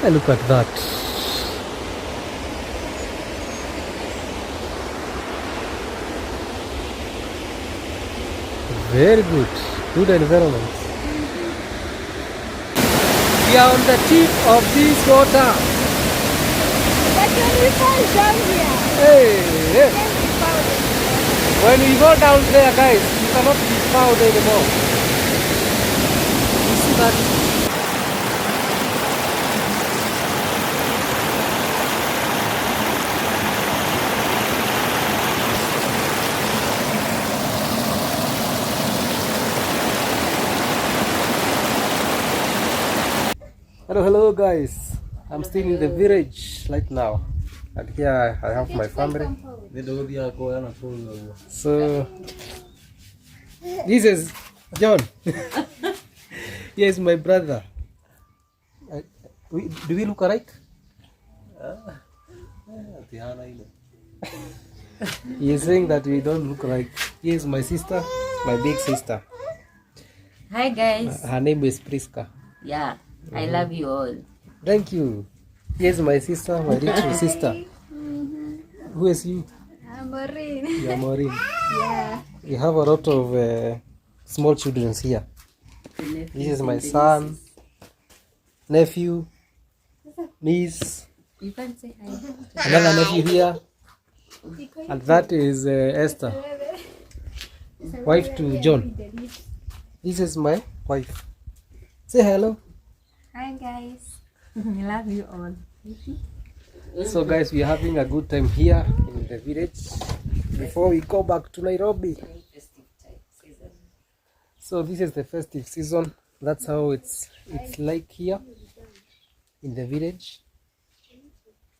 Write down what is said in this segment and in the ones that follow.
And look at that. Very good. Good environment. We are on the tip of this water. But when we fall down here, Hey. then we found it. When we go down there, guys, you cannot be found anymore. You see that? Hello guys. I'm still in the village right now. And here I have my family. So this is John. He is my brother. Do we look alike? He is saying that we don't look alike. He is my sister, my big sister. Hi guys. Her name is Priska. Yeah, I love you all. Thank you. Here's my sister, my little sister. Who is you? I'm Maureen. You are Maureen. Yeah. We have a lot of small children here. This is my son, nephew, niece, You can say hi. another nephew here, and that is Esther, wife to John. This is my wife. Say hello. Hi guys. I love you all. So guys, we are having a good time here in the village before we go back to Nairobi. So this is the festive season. That's how it's like here in the village.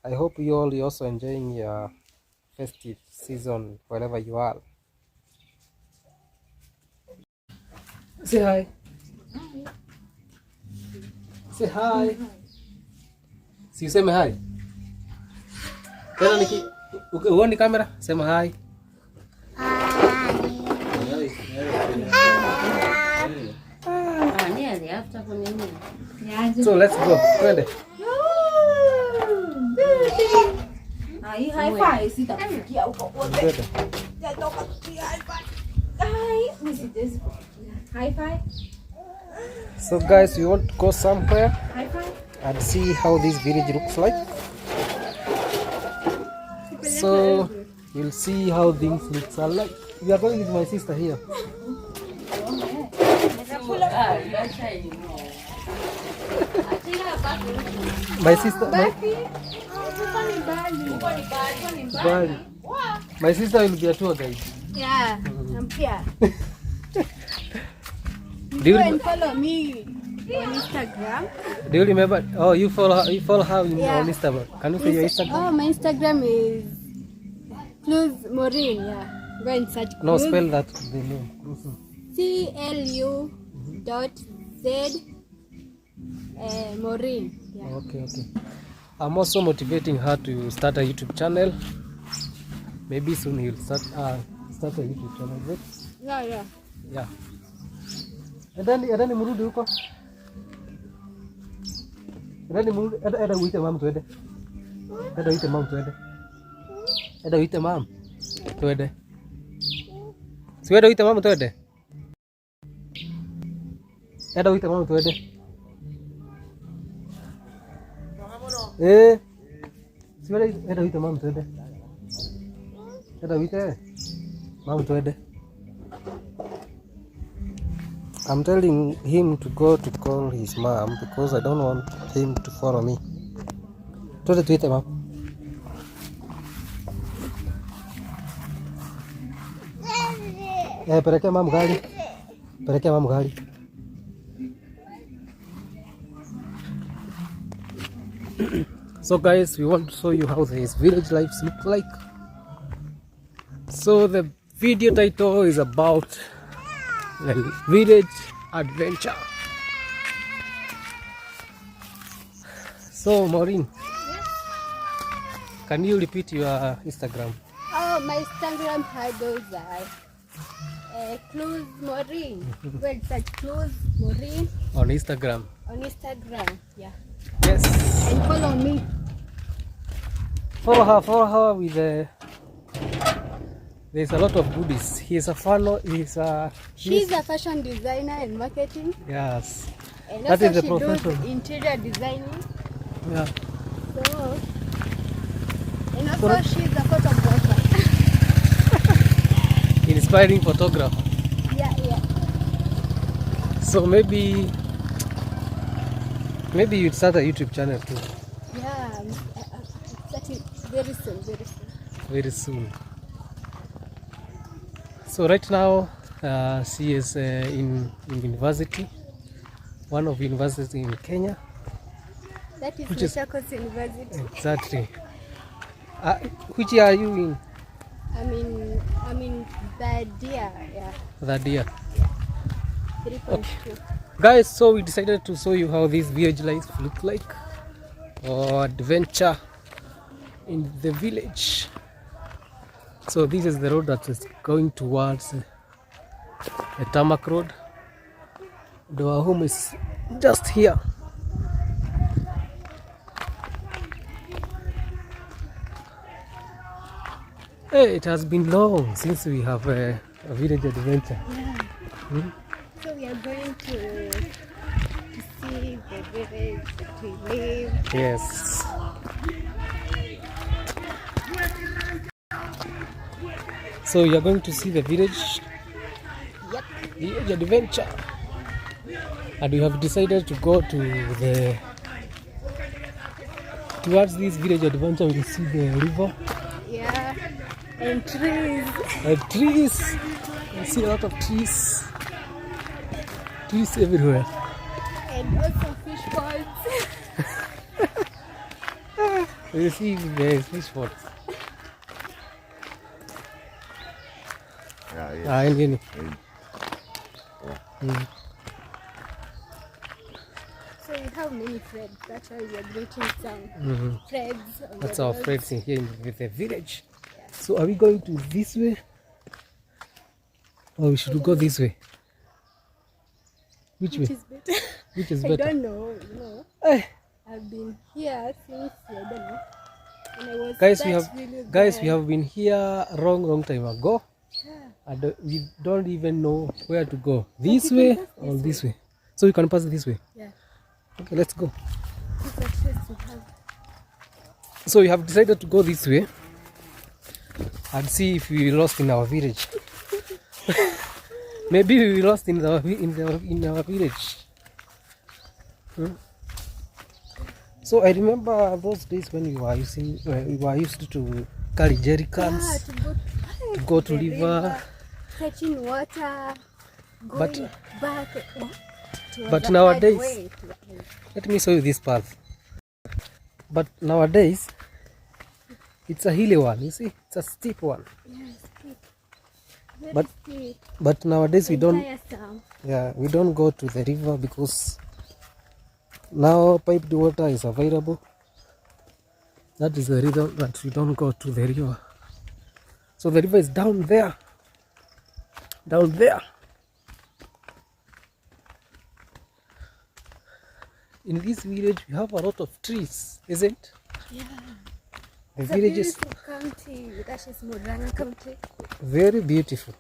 I hope you all are also enjoying your festive season wherever you are. Say hi. Say hi. Si useme hi. Tena uone kamera, sema hi. So let's go. Twende. Hii hi-fi sitafikia huko kote. Twende. Jatoka kupiga hi-fi. Hi-fi. So guys, we want to go somewhere Hi-fi. and see how this village looks like. So we'll see how things look like. We are going with my sister here. My sister, Bali. My sister will be a tour guide. Yeah, I'm here. Do you, Go and follow me on Instagram. do you remember? Oh, you follow her Yeah. on Instagram. Can you say your Instagram? Oh, my Instagram is Clues Maureen. Yeah, go and search. No, Clues. spell that the name. CLU.Z Maureen. Yeah. Okay. I'm also motivating her to start a YouTube channel. Maybe soon he'll start a YouTube channel. Right? Yeah. Edani murudi huko. Eda uite mam tuende. Eda uite mam tuende. Eda uite mam tuende. Si eda uite mam tuende. Eda uite mam tuende. Si eda uite mam tuende. Eda uite mam tuende. I'm telling him to go to call his mom because I don't want him to follow me. Tuende tuite mam. Pelekea mam gari. Pelekea mam gari. So guys, we want to show you how these village lives look like. So the video title is about the village adventure. So Maureen, can you repeat your Instagram? Oh, my Instagram handles are Clues Maureen. Go and search Clues Maureen On Instagram. on Instagram. Yeah. Yes. And Follow her with there's a lot of goodies. She's a fashion designer and marketing. Yes. And That also is the she profession. does interior designing. Yeah. So, and also she's a photographer. Inspiring photographer. Yeah. So maybe you'd start a YouTube channel too. Yeah, that is very soon. Very soon. So right now she is in university, one of universities in Kenya. That is Machakos University. Exactly. Which year are you in? I'm in third year. Yeah. That year. 3.2. Okay. Guys, so we decided to show you how this village life look like, or adventure in the village. So this is the road that is going towards the tarmac road. Our home is just here. Hey, it has been long since we have a village adventure. Yeah. So we are going to see the village that we live. Yes. So we are going to see the village. Yep. Village adventure. And we have decided to go towards this village adventure. We will see the river. Yeah. And trees. And trees. We see a lot of trees. Trees everywhere. And also fish ponds. We see the fish ponds. Yeah. So we have many friends. That's why we are greeting some friends. That's our friends in here with the village. Yeah. So are we going to this way? Or we should go this way? Which way? Is better. Which is I better? don't know. Hey. I've been here since I don't know. And I was we have been here a long time ago. Yeah. And we don't even know where to go. This way or this way? So we can pass this way. Yeah. Okay, let's go. So we have decided to go this way and see if we lost in our village. Maybe we lost in our village. So I remember those days when we were used to carry jerry cans, to go to river, fetching water, going back. But nowadays, let me show you this path. But nowadays, it's a hilly one. You see, it's a steep one. Yeah, steep. Very steep. But nowadays we don't. Tiresome. Yeah, we don't go to the river because now piped water is available. That is the reason that we don't go to the river. So the river is down there. Down there. In this village, we have a lot of trees, isn't? Yeah. The It's village a is beautiful county. That is MURANGA county. very beautiful.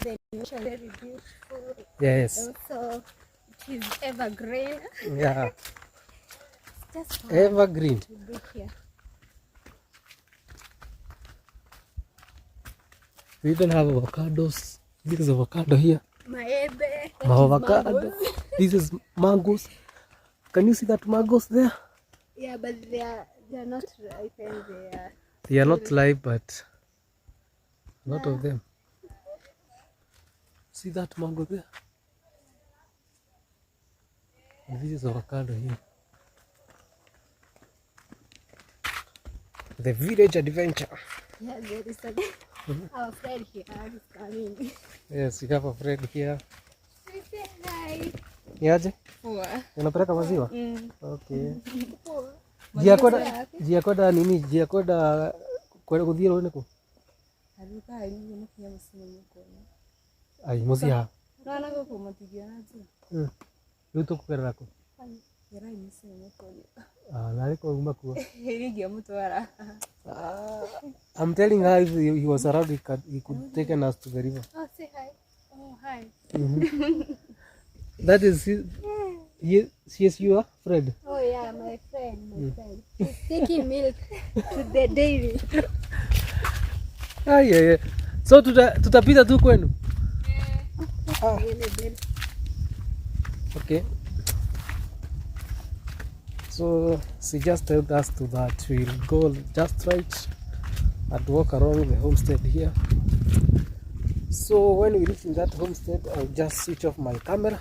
The nature very beautiful. Yes. Also, it is evergreen. Yeah. It's just fun Evergreen. to be here. We even have avocados. This is avocado here. Maebe. Avocado. This is mangoes. Can you see that mangoes there? Yeah, but they are not ripe and They are not live, but a lot of them. See that mango there? And this is avocado here. The village adventure. Yeah, there is our friend here is coming. Yes, we have a friend here. Say hi. Niaje? Poa. Unapeleka maziwa? Okay. Poa. Jia kwenda nini? Jia kwenda kuthie rũĩ nĩkũ? Ai, mũciĩ ha? Rĩu tũkũgerera kũ? I'm telling her if he was around, he could take us to the river. Oh, say hi. Oh, hi. That is she is your friend. Oh, yeah, my friend. He's taking milk to the dairy. Yeah. So tutapita tu kwenu. Okay. So she just told us that we'll go just right and walk around the homestead here. So when we reach in that homestead, I'll just switch off my camera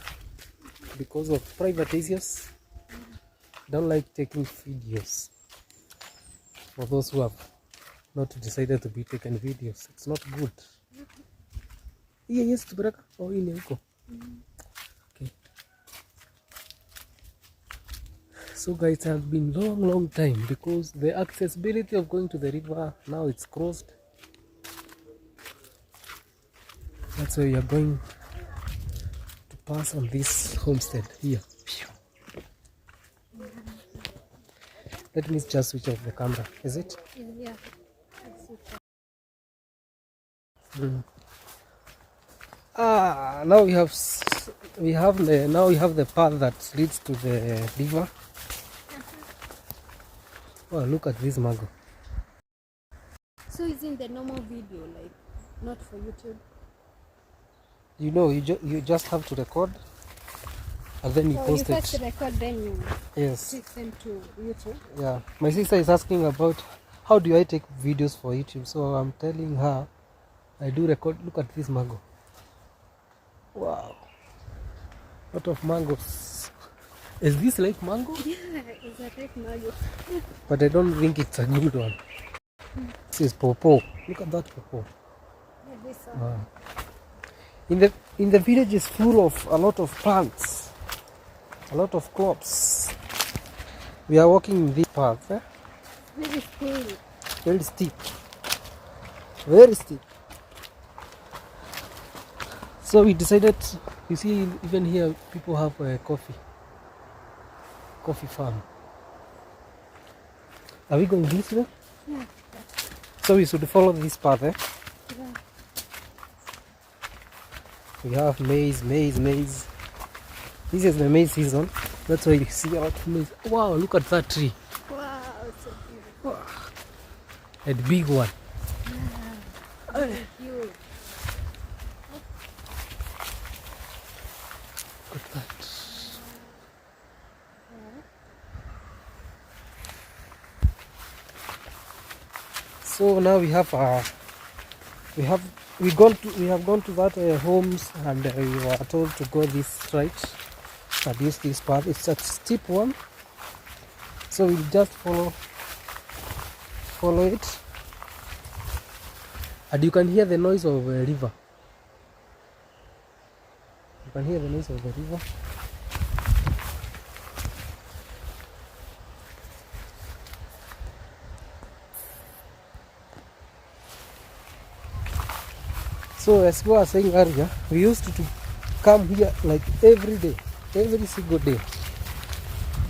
because of private issues. Don't like taking videos. For those who have not decided to be taken videos, it's not good. Yes, to break. Oh, in okay. So guys, it has been long time because the accessibility of going to the river now it's closed. That's why we are going to pass on this homestead here. Let me just switch off the camera. Is it? Yeah. Now we have the path that leads to the river. Oh, look at this mango. So it's in the normal video, like not for YouTube. You know, you just have to record and then you post you it. first record, then you Yes. send to YouTube. Yeah. My sister is asking about how do I take videos for YouTube. So I'm telling her I do record. Look at this mango. Wow. Lot of mangoes. Is this like mango? Yeah, it's a red mango. But I don't think it's a good one. This is pawpaw. Look at that pawpaw. Yeah, this one. Wow. In the village is full of a lot of plants, a lot of crops. We are walking in this path. Very cool. Very steep. Very steep. So we decided, you see, even here people have a coffee farm. Are we going this way? Yeah. So we should follow this path. Yeah. We have maize. This is the maize season. That's why you see a lot of maize. Wow, look at that tree. Wow, it's so beautiful. Wow. A big one. Thank you. Look at that. So now we have gone to that homes, and we were told to go this right and use this path. It's a steep one, so we'll just follow it, and you can hear the noise of the river. You can hear the noise of the river. So as we were saying earlier, we used to come here like every day, every single day.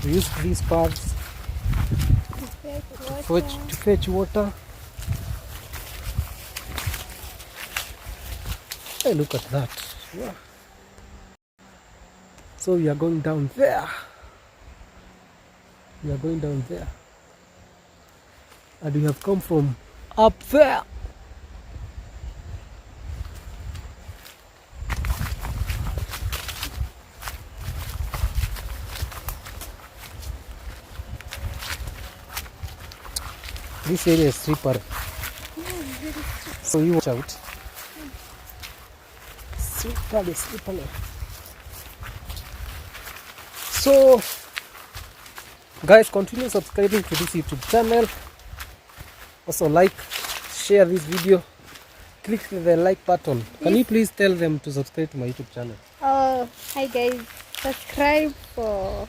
We used these paths to fetch water. Hey, look at that. Wow. So we are going down there. We are going down there. And we have come from up there. This area is slippery. So you watch out. Slippery. So guys, continue subscribing to this YouTube channel. Also like, share this video, click the like button. Can you please tell them to subscribe to my YouTube channel? Oh, hi guys. Subscribe for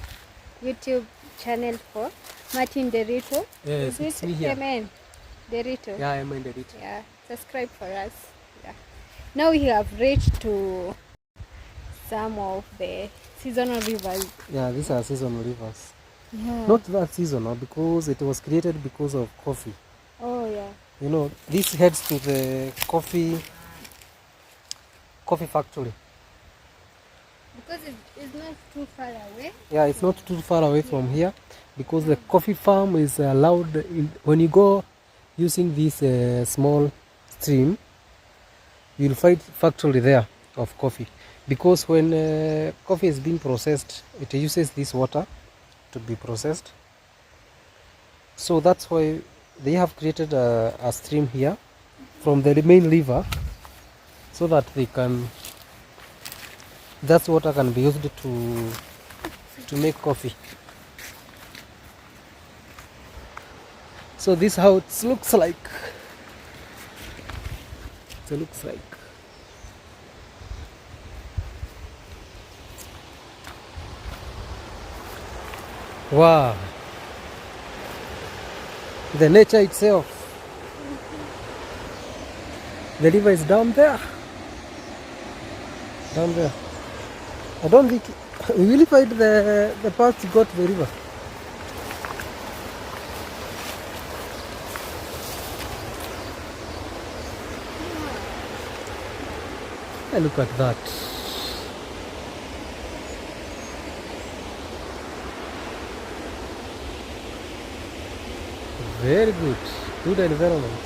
YouTube channel for Martin Derito. Yes, it's me here. Amen. Derito. Yeah, I'm in the Derito. Yeah, subscribe for us. Yeah. Now we have reached to some of the seasonal rivers. Yeah, these are seasonal rivers. Yeah. Not that seasonal because it was created because of coffee. Oh yeah. You know, this heads to the coffee factory. Because it's not too far away. Yeah, it's not too far away from here because the coffee farm is allowed when you go using this small stream, you'll find factory there of coffee, because when coffee is being processed, it uses this water to be processed. So that's why they have created a stream here from the main river, so that that water can be used to make coffee. So this is how it looks like. It looks like. Wow. The nature itself. The river is down there. Down there. I don't think we will find the path to go to the river. And look at that. Very good. Good environment.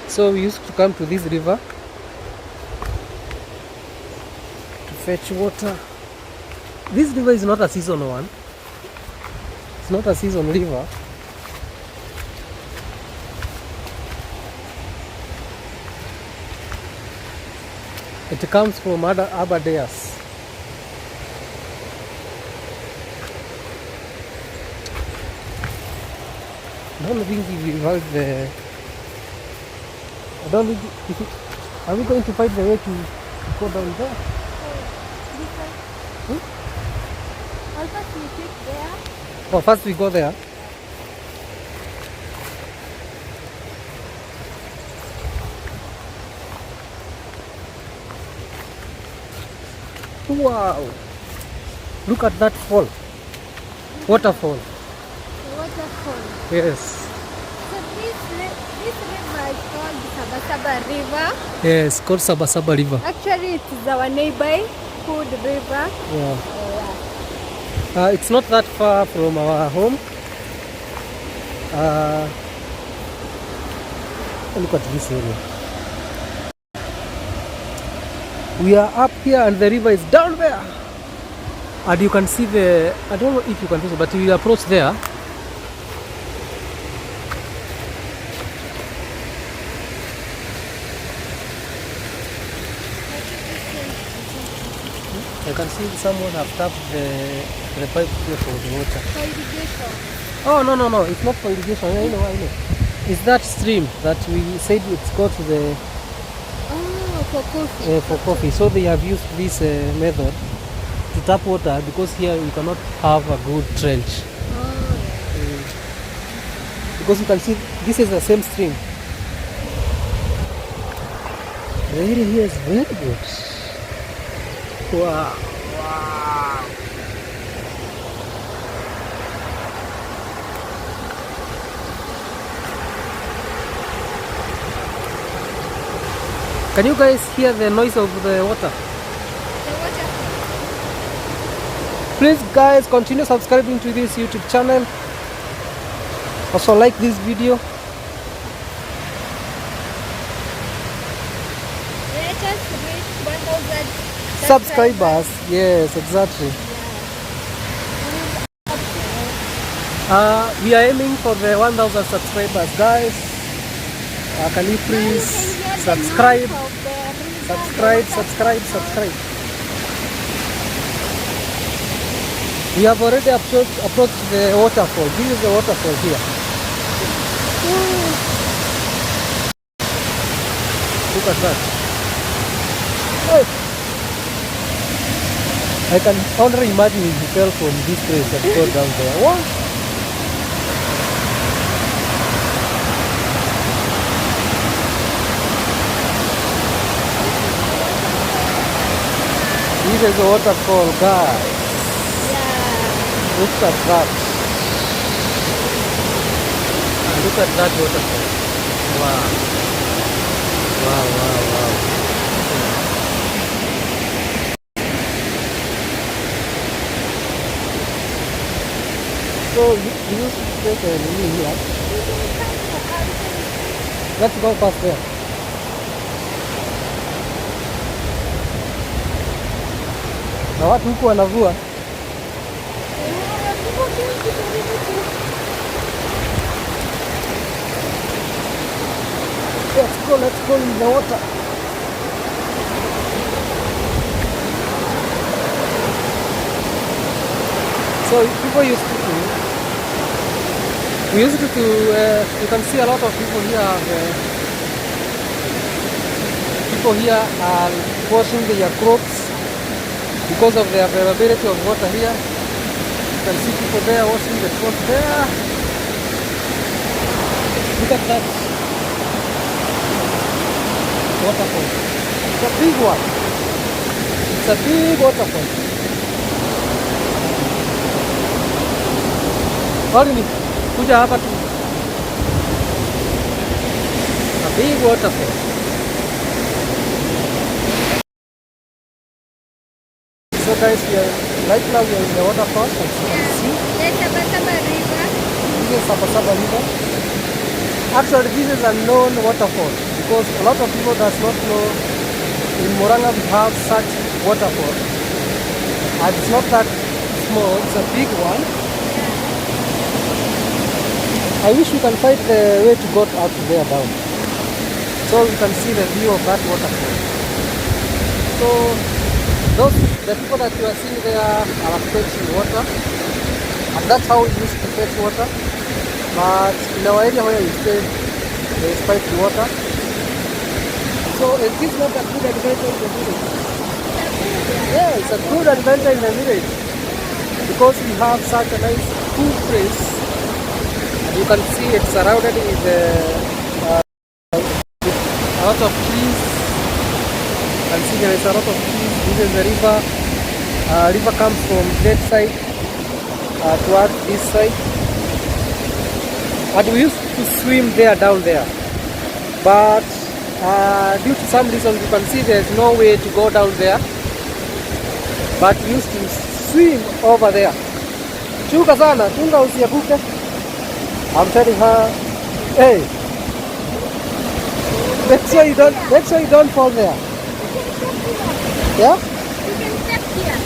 So we used to come to this river to fetch water. This river is not a seasonal one. It's not a seasonal river. It comes from other Aberdares. I don't think we will find the. I don't think. Are we going to find the way to go down there? Also, we sit there. Oh, first we go there. Wow! Look at that fall. Waterfall. The waterfall. Yes. So this river is called Sabasaba River. Yes, called Sabasaba River. Actually, it is our neighborhood river. Yeah. It's not that far from our home. Look at this area. We are up here and the river is down there. And you can see I don't know if you can see, but we approach there. I can see someone have tapped the pipe here for the water. For irrigation. Oh, no, it's not for irrigation. I know. It's that stream that we said it's got to the... Oh, for coffee. For coffee. So they have used this method to tap water, because here we cannot have a good trench. Because you can see this is the same stream. The area here is very good. Wow. Can you guys hear the noise of the water? The waterfall. Please guys, continue subscribing to this YouTube channel. Also like this video. Let us reach 1,000 Subscribers. Yes, exactly. We are aiming for the 1,000 subscribers, guys. Can you please subscribe? Subscribe. We have already approached the waterfall. This is the waterfall here. Look at that. Hey. I can only imagine if you fell from this place and go down there. What? This is a waterfall, guys. Yeah. Look at that. Look at that waterfall. Wow. Wow, wow, wow. So you used to take a living here. Let's go past there. Na watu huku wanavua. Let's go in the water. So people used to do, you can see a lot of people here. People here are washing their clothes because of the availability of water here. You can see people there washing the clothes there. Look at that waterfall. It's a big one. It's a big waterfall. Orni, kuja hapa tu. A big waterfall. So guys, right now we are in the waterfall, as you can see. There's Sabasaba River. This is Sabasaba River. Actually, this is a known waterfall because a lot of people does not know in MURANGA we have such waterfall. And it's not that small, it's a big one. I wish we can find the way to go out there down, so we can see the view of that waterfall. So the people that you are seeing there are fetching water, and that's how we used to fetch water. But in our area where we stay, there is piped water. So is this not a good adventure in the village? Yeah, it's a good adventure in the village because we have such a nice cool place. You can see it's surrounded with a lot of trees. You can see there is a lot of trees. This is the river. River comes from that side towards this side. And we used to swim there down there. But due to some reasons, you can see there is no way to go down there. But we used to swim over there. Chuka sana, chunga usianguke. I'm telling her, hey, make sure you don't fall there. Yeah? You can step here.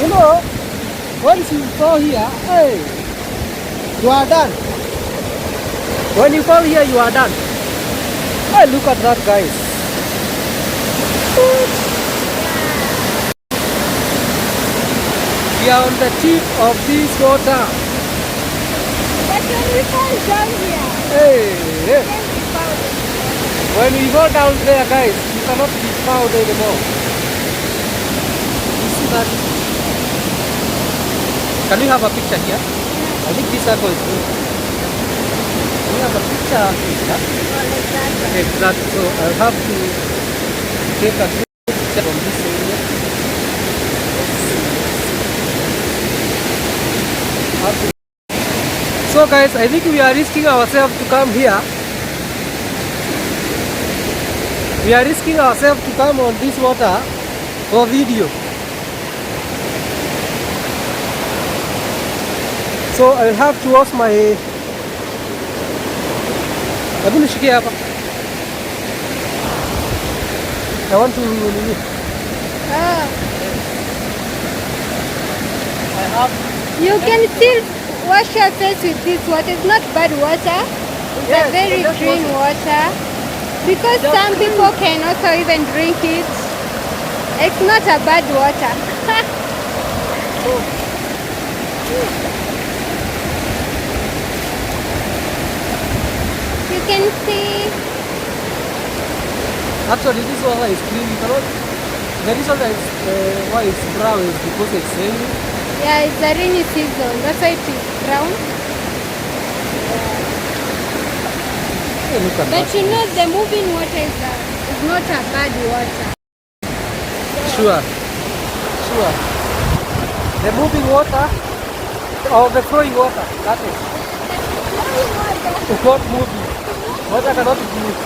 You know, once you fall here, hey, you are done. When you fall here, you are done. Hey, look at that, guys. We are on the tip of this water. But when we fall down here, Hey, then we fall. when we go down there, guys, you cannot be found anymore. You see that? Can we have a picture here? I think this circle is good. Can we have a picture here? Exactly. So I'll have to take a good picture from this area. So guys, I think we are risking ourselves to come here. We are risking ourselves to come on this water for video. So I will have to wash my... Hebu nishikie hapa. I want to... Oh, I have... you can still wash your face with this water. It's not bad water. It's Yes, a very you can just clean wash water. Because Just some clean. people can also even drink it. It's not a bad water. You can see. Actually, this water is clean. You cannot... The reason that why it's brown is because it's raining. Yeah, it's a rainy season. That's why it is brown. Hey, look at But that. you know, the moving water is not a bad water. Sure. sure. The moving water or the flowing water, that is. It's not moving. Water cannot move.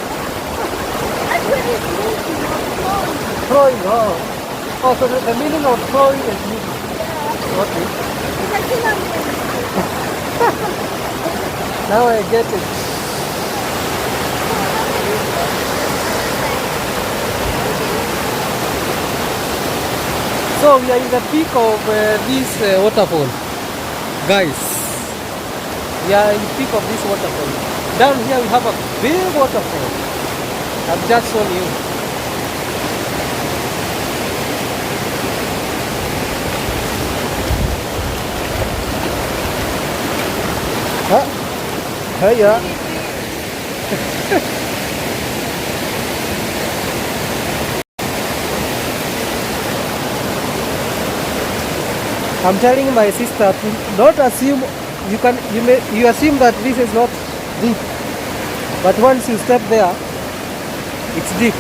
Flowing, oh. Oh, so the meaning of flowing is moving. Okay. Now I get it. So we are in the peak of this waterfall, guys. We are in the peak of this waterfall. Down here we have a big waterfall. I've just shown you. Huh? Hiya. I'm telling my sister to not assume you assume that this is not deep, but once you step there, it's deep.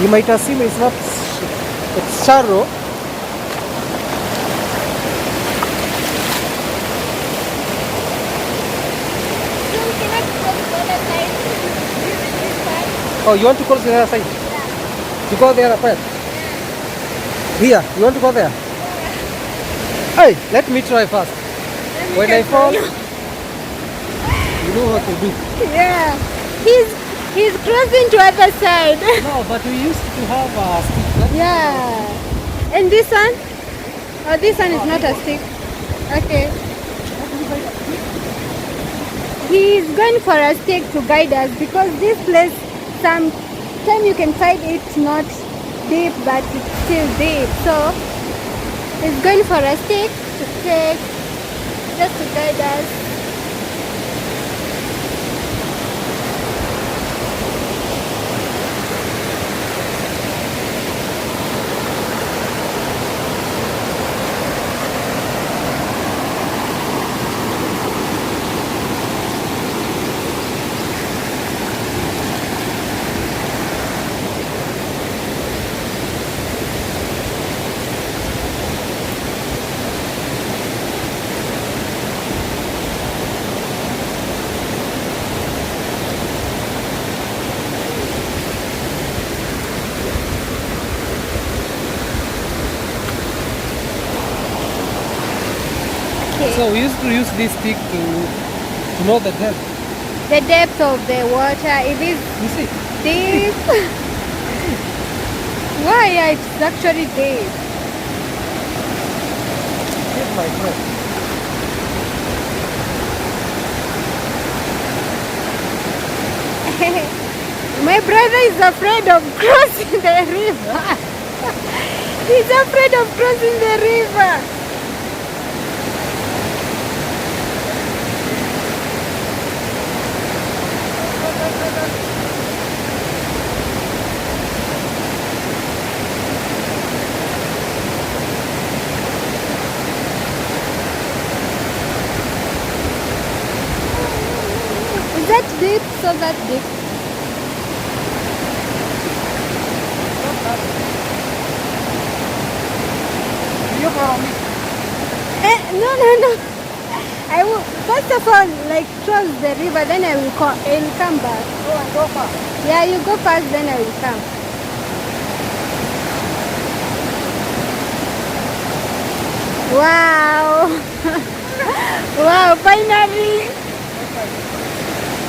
You might assume it's not, it's shallow. Oh, you want to cross the other side? You go the other part. Here, you want to go there? Hey, let me try first. When I fall, you know what to do. Yeah, he's crossing to other side. No, but we used to have a stick. Yeah, and this one? Oh, this one is not a stick. Okay. He's going for a stick to guide us because this place, sometimes you can find it's not deep, but it's still deep. So he's going for a stick to take, just to guide us. So we used to use this stick to know the depth. The depth of the water, it is You see? deep. Why? Yeah, it's actually deep. Here's my friend. My brother is afraid of crossing the river. He's afraid of crossing the river. Is that deep? So that deep? You follow me. No. I will first of all like cross the river, then I will come back. Go and go fast. Yeah, you go first, then I will come. Wow! Wow! Finally!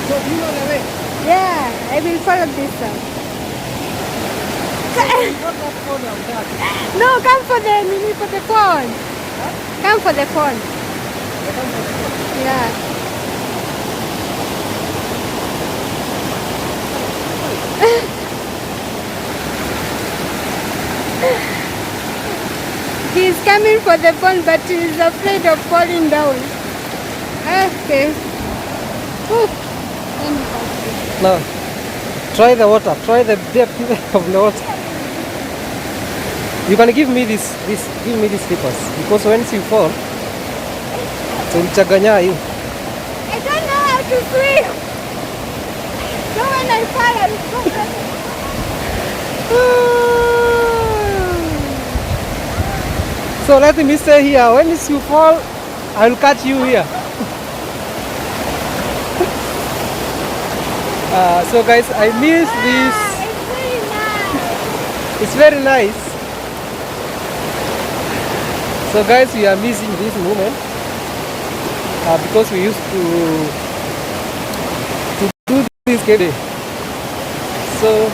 So you know the way. Yeah, I will follow this one. Not that phone of that. No, come for the phone. Huh? Come for the phone. Yeah. He's coming for the phone, but he's afraid of falling down. Okay. Whew. Let me pass this. Now, try the water. Try the depth of the water. You can give me this slippers because once you fall, it will chaganya you. I don't know how to swim. So when I fall, I will go back. So let me stay here. When you fall, I will catch you here. So guys, I miss this. It's very nice. It's very nice. So guys, we are missing this moment because we used to do this game. So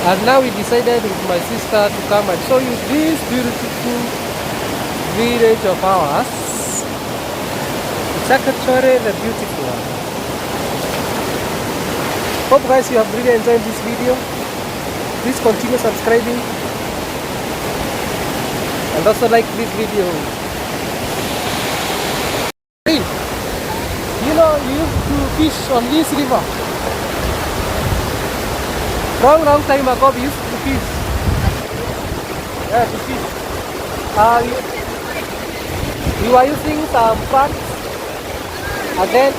and now we decided with my sister to come and show you this beautiful village of ours, Chakachore the beautiful one. Hope guys you have really enjoyed this video. Please continue subscribing and also like this video. Hey, you know you used to fish on this river. Long time ago we used to fish. Yeah, to fish. We were using some parts and then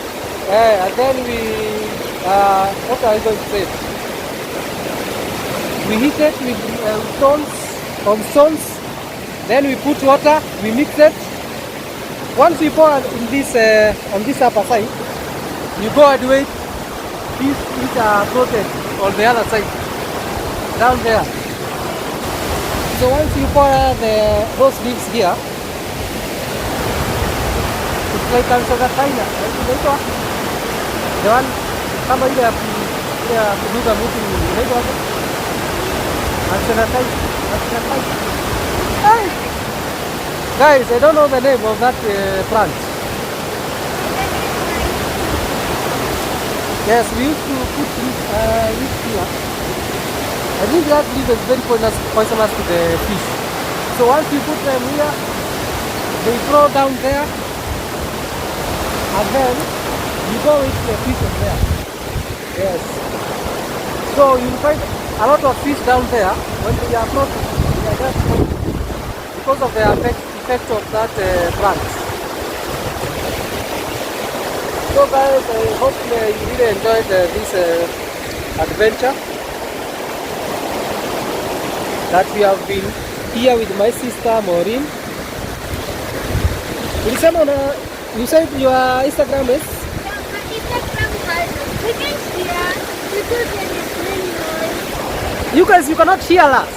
we what are I going to say? We hit it with stones, then we put water, we mix it. Once we pour in this on this upper side, you go and wait. These are floated on the other side, down there. So once you pour those leaves here, it's like sugar China. The one somebody there to do the moving. Guys, I don't know the name of that plant. Yes, we used to put leaf here. I think that leaf is very poisonous to the fish. So once you put them here, they flow down there, and then you go with the fish in there. Yes. So you find a lot of fish down there when they are floating. They are just floating because of the effect of that plant. So guys, I hope you really enjoyed this adventure that we have been here with my sister Maureen. You said your Instagram is? You guys, you cannot hear us.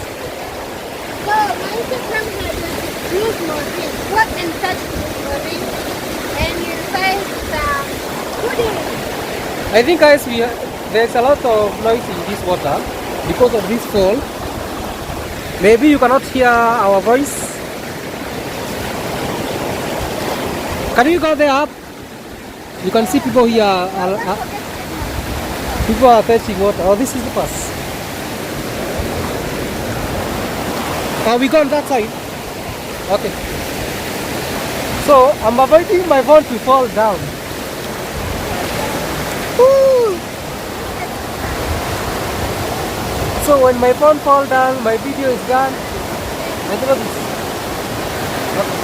So my Instagram has use Maureen. What and touch Maureen, and you'll find some pudding. I think guys, there's a lot of noise in this water because of this fall. Maybe you cannot hear our voice. Can you go there up? You can see people here. People are fetching water. Oh, this is the pass. Can we go on that side? Okay. So I'm avoiding my phone to fall down. Woo! So when my phone falls down, my video is gone. I don't know this. Okay.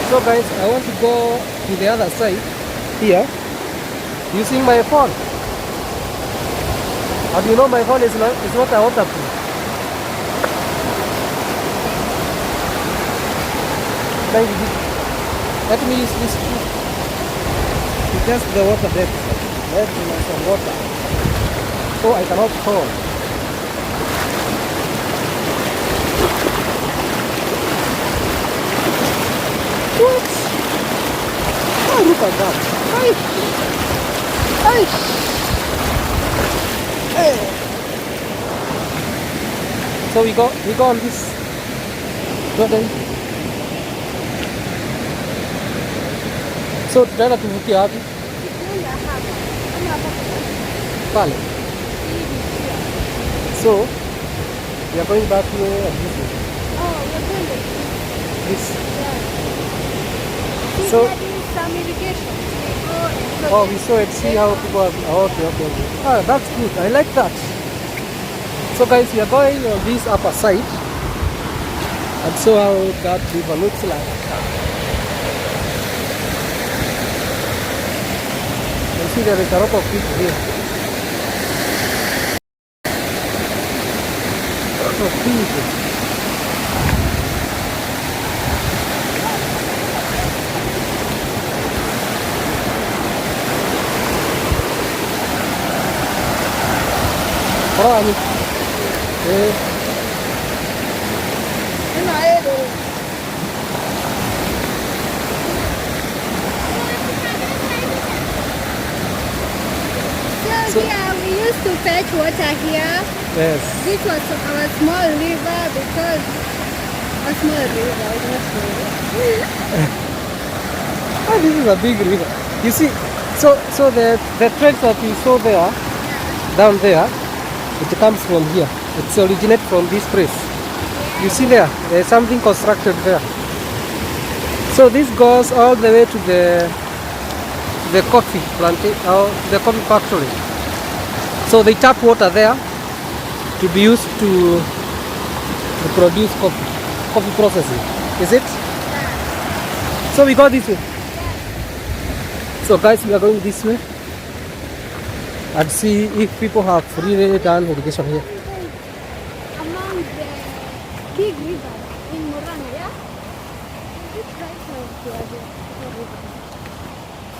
So guys, I want to go to the other side here using my phone. And you know my phone is not a waterproof. Let me use this to test the water depth. Let me use some water so I cannot fall. What? Oh, look at that. Hey. Hey. So we go on this. So tutaenda tuvukie wapi? Pale. So we are going back here and this way. Oh, we're going This. yeah. So Some irrigation. oh, we saw it. See how people are. Oh, okay. Ah, that's good. I like that. So guys, we are going on this upper side and so how that river looks like. You see there is a lot of people here. A lot of people. Korani. Eh. So here we used to fetch water here. Yes. This was our small river because a small river, not small. Oh, this is a big river. You see, so the tracks that you saw there, down there, it comes from here. It's originated from this place. You see there's something constructed there. So this goes all the way to the coffee plantation or the coffee factory. So they tap water there to be used to produce coffee processing. Is it? So we go this way. So guys, we are going this way and see if people have really done irrigation here. Among the big rivers in Muranga, yeah? This right now the river.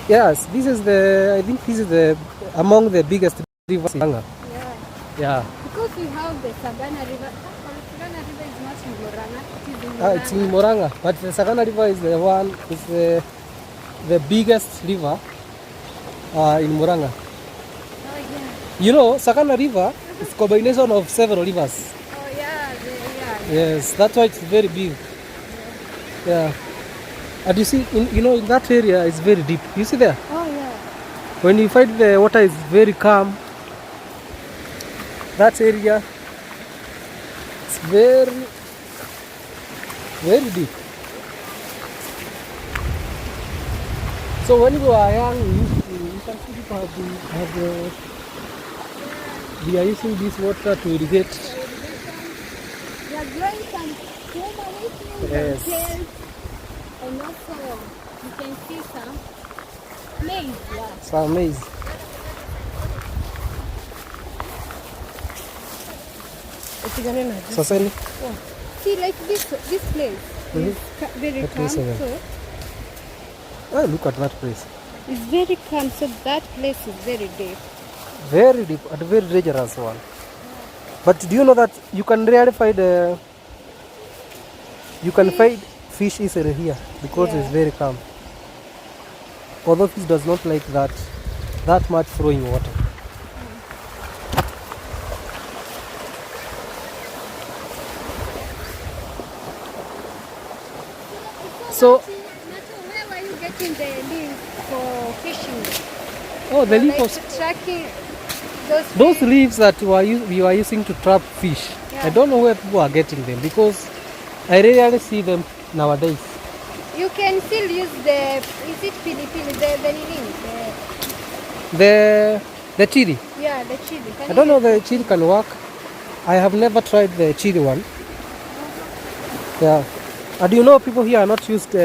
Yes, this is I think this is among the biggest rivers in Muranga. Yeah. Yeah. Because we have the Sagana River. Sagana River is not in Muranga, it is in Muranga. It's in Moranga, but the Sagana River is the biggest river in Muranga. Oh yeah. You know, Sagana River is a combination of several rivers. Oh yeah, Yes, that's why it's very big. Yeah. And you see, in that area it's very deep. You see there? Oh yeah. When you find the water is very calm, that area it's very, very deep. So when we were young, you can see people we are using this water to irrigate. We are growing some tomatoes Yes. and kale, and also you can see some maize. Yeah. Some maize. Sasa ni See, like this place is very That calm. place over. So look at that place. it's very calm. So that place is very deep. Very deep and very dangerous one. But do you know that you can rarely find find fish easily here because it's very calm. Although fish does not like that much flowing water. So Where were you getting the leaves for fishing? oh, the Or leaf like was tracking those fish? leaves that we are using to trap fish. Yeah. I don't know where people are getting them because I rarely see them nowadays. You can still use is it pili pili, the lily, The chili. yeah, the chili. Can I you don't know get the chili can work. I have never tried the chili one. Yeah. And you know people here are not used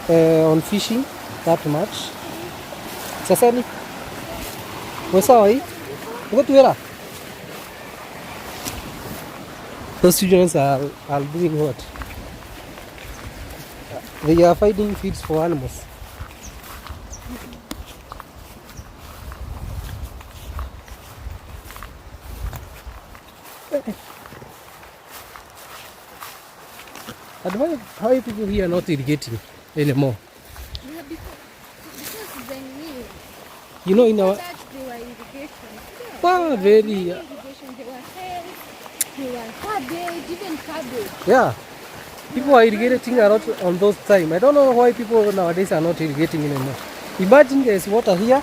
on fishing that much. Sasa ni wesawa hii? Uko tuwela? Those children are doing what? They are finding feeds for animals. And why people here are not irrigating anymore? Yeah, because they need. You know, in our That they were irrigation. very Irrigation, they were hay, they were cabbage, even cabbage. yeah. People are irrigating a lot on those time. I don't know why people nowadays are not irrigating anymore. Imagine there's water here,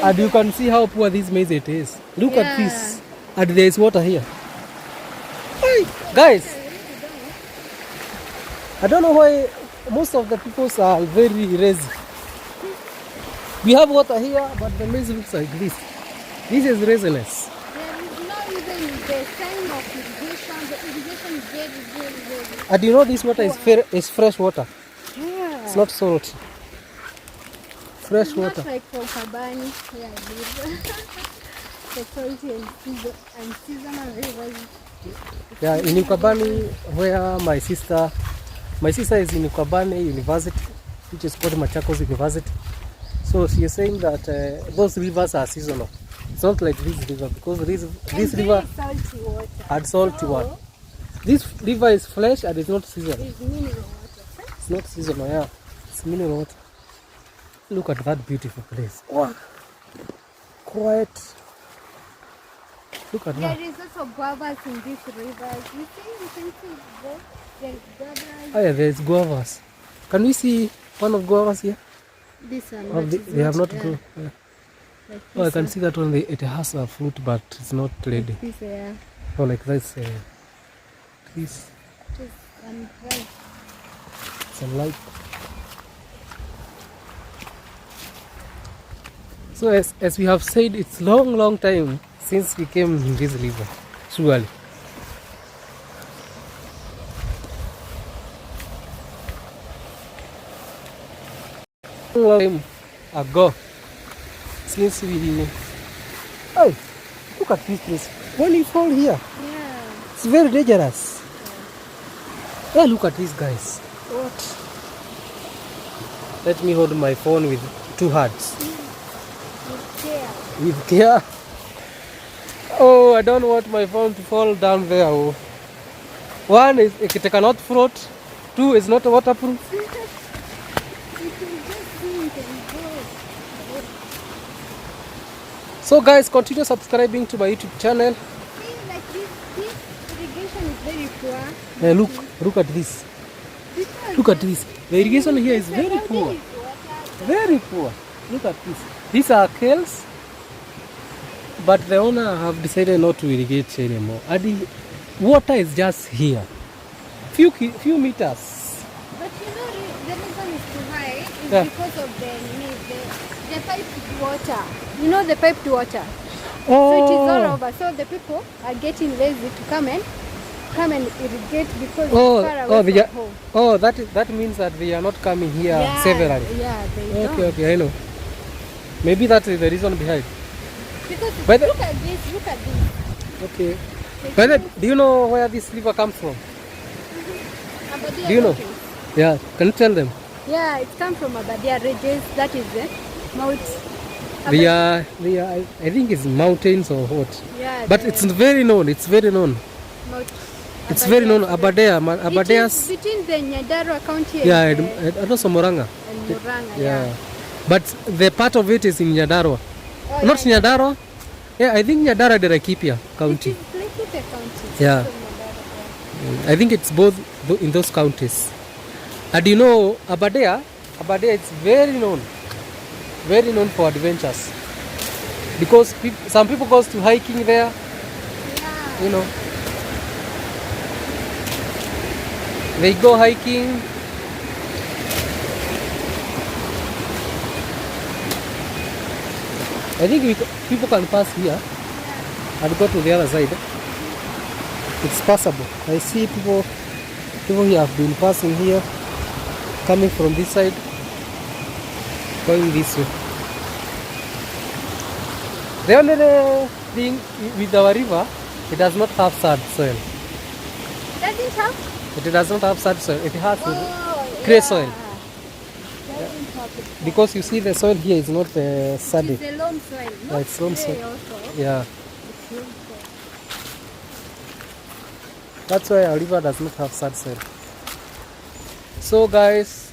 and you can see how poor this maize it is. Look at this, and there's water here. Hey, guys, I don't know why most of the people are very lazy. We have water here, but the maize looks like this. This is laziness. There is not even the sign of irrigation. The irrigation is very, very, very. And you know this water is fresh water. Yeah. It's not salty. Fresh It's water. not like from Kabani. Yeah, the salty and seasonal rivers. Yeah, in Ukabani, where my sister is in Ukabani University, which is called Machakos University. So you're saying that those rivers are seasonal. It's not like this river because this river salty water. had salty water. This river is fresh and it's not seasonal. It's mineral water. It's not seasonal, yeah. It's mineral water. Look at that beautiful place. Wow. Quiet. Look at that. There is also guavas in these rivers. You can see there's guavas. Oh yeah, there's guavas. Can we see one of guavas here? This one. Oh, they have not grown. Yeah. Like Oh, I can see that one. It has a fruit, but it's not ready. this, yeah. Oh, like this. This. Just right. It's a light. So as we have said, it's long time since we came in this river. Surely. Long time ago since we. Hey, look at this place. When you fall here, Yeah. it's very dangerous. Hey, look at these guys. What? Let me hold my phone with two hands. Yeah. With care. Oh, I don't want my phone to fall down there. Oh. One is it cannot float. Two is not waterproof. You can just sink and go. So guys, continue subscribing to my YouTube channel. See, like this irrigation is very poor. Look at this. Because Look at this. The irrigation here is very poor. Very poor. Look at this. These are kales, but the owner have decided not to irrigate anymore. And the water is just here, few meters. But you know the reason is too high is Yeah. because of the piped water. You know the piped water. Oh, So it is all over. So the people are getting lazy to come and irrigate because it's far away from home. Oh, that means that they are not coming here severally. Yeah, they don't. Okay, I know. Maybe that is the reason behind. Because By the- look at this. Okay. By the, do you know where this river comes from? Abadia Do you know? regions. Yeah, can you tell them? Yeah, it comes from Abadia regions. That is the Mount. They are, I think it's mountains or what. Yeah, But the it's very known. It's very known. Mount It's very known. Abadea. Abadea. It is Abadeas. between the Nyandarua County Yeah, and also MURANGA. Muranga. Yeah. But the part of it is in Nyandarua. Oh, Not yeah. Nyandarua. Yeah, I think Nyandarua de Laikipia County. It is Laikipia County. Yeah. So Nyandarua, I think it's both in those counties. And you know, Abadea is very known for adventures. Because some people goes to hiking there, yeah. you know. They go hiking. I think people can pass here and go to the other side. It's passable. I see people here have been passing here, coming from this side, going this way. The only thing with our river, it does not have sand soil. Doesn't have? It does not have sand soil. It has Oh, clay soil. Doesn't have it. Because you see the soil here is not sandy. It's a loam soil. Not It's loam clay soil. also. Yeah, It's loam soil. that's why our river does not have sand soil. So guys,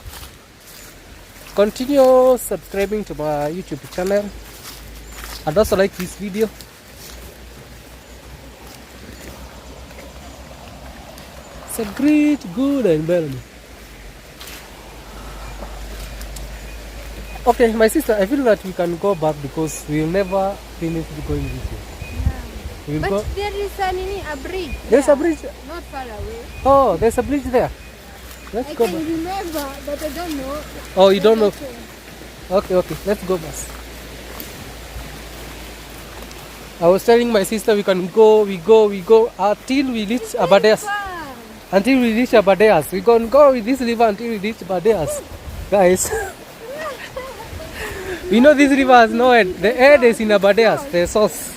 continue subscribing to my YouTube channel and also like this video. It's a great, good environment. Okay, my sister, I feel that we can go back because we will never finish going this way. We will But go. there is a bridge. There's there, a bridge. Not far away. Oh, there's a bridge there. Let's I go can back. remember, but I don't know. Oh, you don't know? Okay. Okay, let's go back. I was telling my sister we can go until we reach Abadeas. Far. Until we reach Abadeas. We can go with this river until we reach Abadeas. Guys, we know this river has no end. The end is in Abadeas, the source.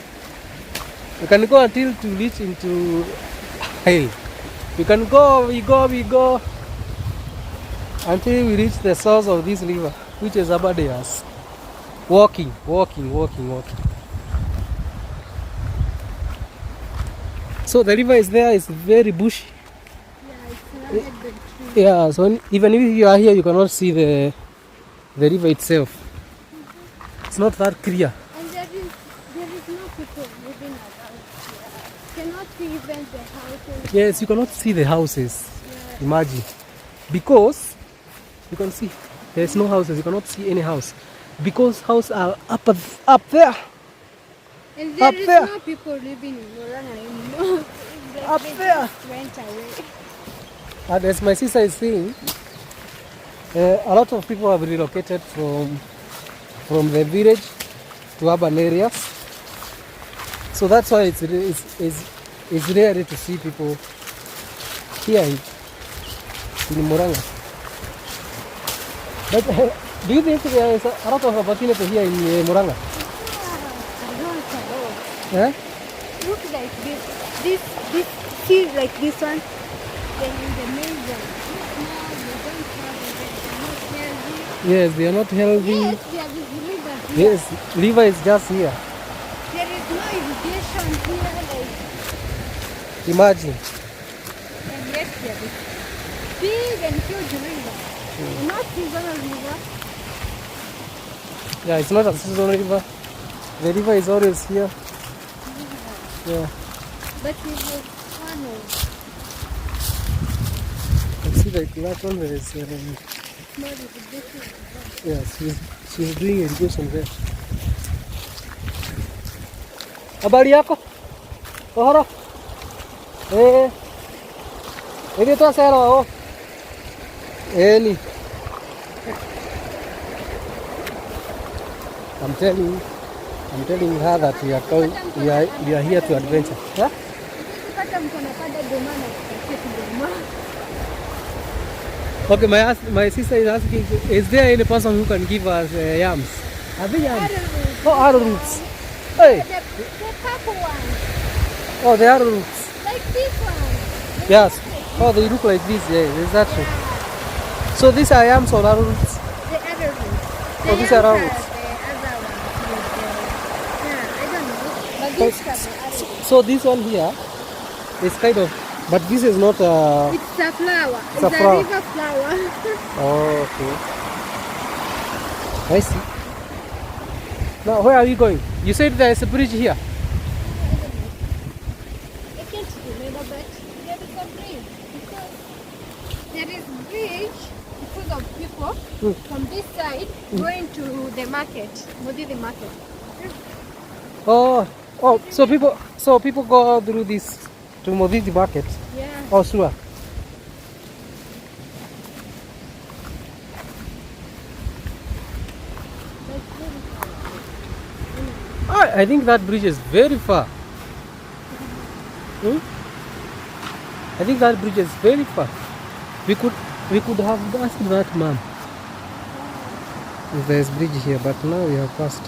We can go until to reach into hill. We can go, we go until we reach the source of this river, which is Abadeas. Walking. So the river is there. It's very bushy. Yeah, it's surrounded by trees. Yeah. So even if you are here, you cannot see the river itself. It's not that clear. And there is no people living around here. Cannot see even the houses. Yes, you cannot see the houses. Yeah. Imagine, because you can see there's no houses. You cannot see any house because houses are up there. And there Up is there. no people living in Muranga anymore. Like Up they there. just went away. And as my sister is saying, a lot of people have relocated from the village to urban areas. So that's why it's rare to see people here in Muranga. But do you think there is a lot of opportunity here in Muranga? Yeah? Look like this see like this one. Then in the main one. No, they don't have it. They're not healthy. Yes, they are not healthy. Yes, there is river here. Yes, river is just here. There is no irrigation here. Like, Imagine. and yet there is big and huge river. Not seasonal river. Yeah, it's not a seasonal river. The river is always here. Yeah. But we have funnel. You see like that one there is Small irrigation. yeah, she's doing irrigation there. Habari yako? Ohoro? Ini tu saya oh. Ni. I'm telling her that we are here to adventure. Huh? Ukipata mtu anapanda goma na kuketi goma. Okay, my sister is asking, is there any person who can give us yams? Are they yams? Oh, arrowroots. Hey. The purple one. Oh, the arrowroots. Like this one. Yes. Oh, they look like this. Yeah, is that true? So these are yams or arrowroots? The other one. Oh, these are arrowroots. I don't know. But these are the arrowroots. So this one here is kind of, but this is not a... It's a flower. It's a a flower. river flower. Oh, okay. I see. Now, where are we going? You said there is a bridge here. I can't remember, but there is a bridge. Because there is bridge because of people from this side going to the market, Modiri market. Oh, so people go through this to Modidi market. Yeah. Oh, sure. I think that bridge is very far. I think that bridge is very far. We could have asked that man if there is bridge here, but now we have passed.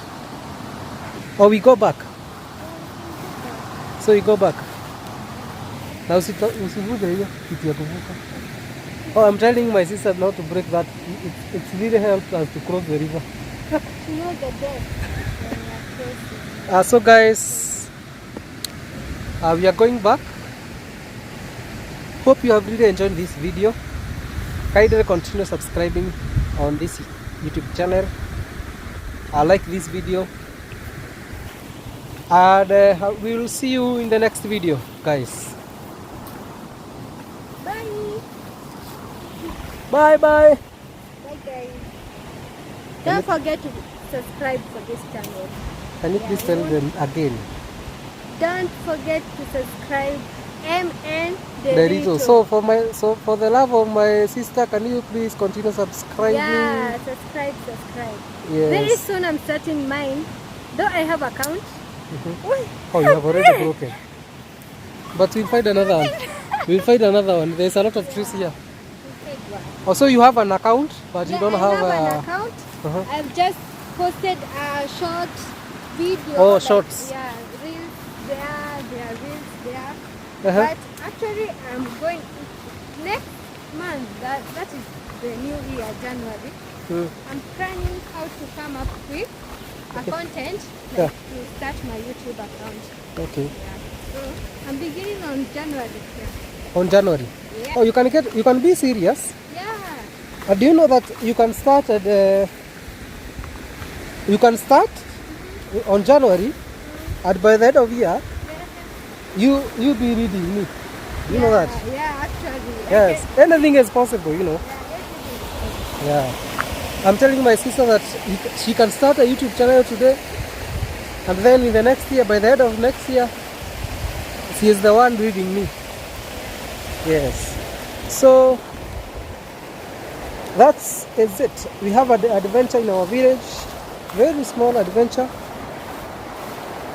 Oh, we go back. So we go back. Now usivuke hiyo kitu ya kuvuka. Oh, I'm telling my sister not to break that. It really helps us to cross the river. You know the depth when you are crossing. So guys, we are going back. Hope you have really enjoyed this video. Kindly continue subscribing on this YouTube channel. Like this video. And we will see you in the next video, guys. Bye. Bye bye. Bye guys. Don't forget to subscribe for this channel. Can you please tell them again? Don't forget to subscribe MN Derito. So for the love of my sister, can you please continue subscribing? Yeah, subscribe. Yes. Very soon I'm starting mine. Though I have account. Oh, you have already broken. But we'll find another one. We'll find another one. There's a lot of trees here. Also, you have an account, but you don't I have an account. I've just posted a short video. Oh, shorts. Yeah, reels there, there are reels there. Uh-huh. But actually, I'm going next month. That is the new year, January. I'm planning how to come up with content Yeah. to start my YouTube account. Okay. Yeah. So I'm beginning on January. Yeah. On January. Yeah. Oh, you can be serious. Yeah. Do you know that you can start at you can start on January, and by the end of year, you be reading me. You know that? Yeah, actually. Yes. Anything is possible. You know. Yeah, Yeah. I'm telling my sister that she can start a YouTube channel today, and then in the next year, by the end of next year, she is the one reading me. Yes. So that's is it. We have an adventure in our village, very small adventure,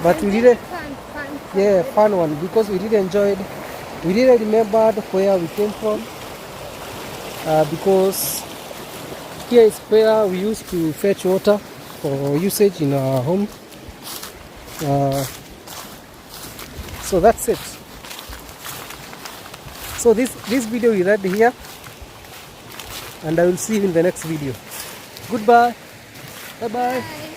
but we really, fun. yeah, fun one because we really enjoyed. We really remembered where we came from because here is where we used to fetch water for usage in our home. So that's it. So this video is right here, and I will see you in the next video. Goodbye. Bye bye. Bye.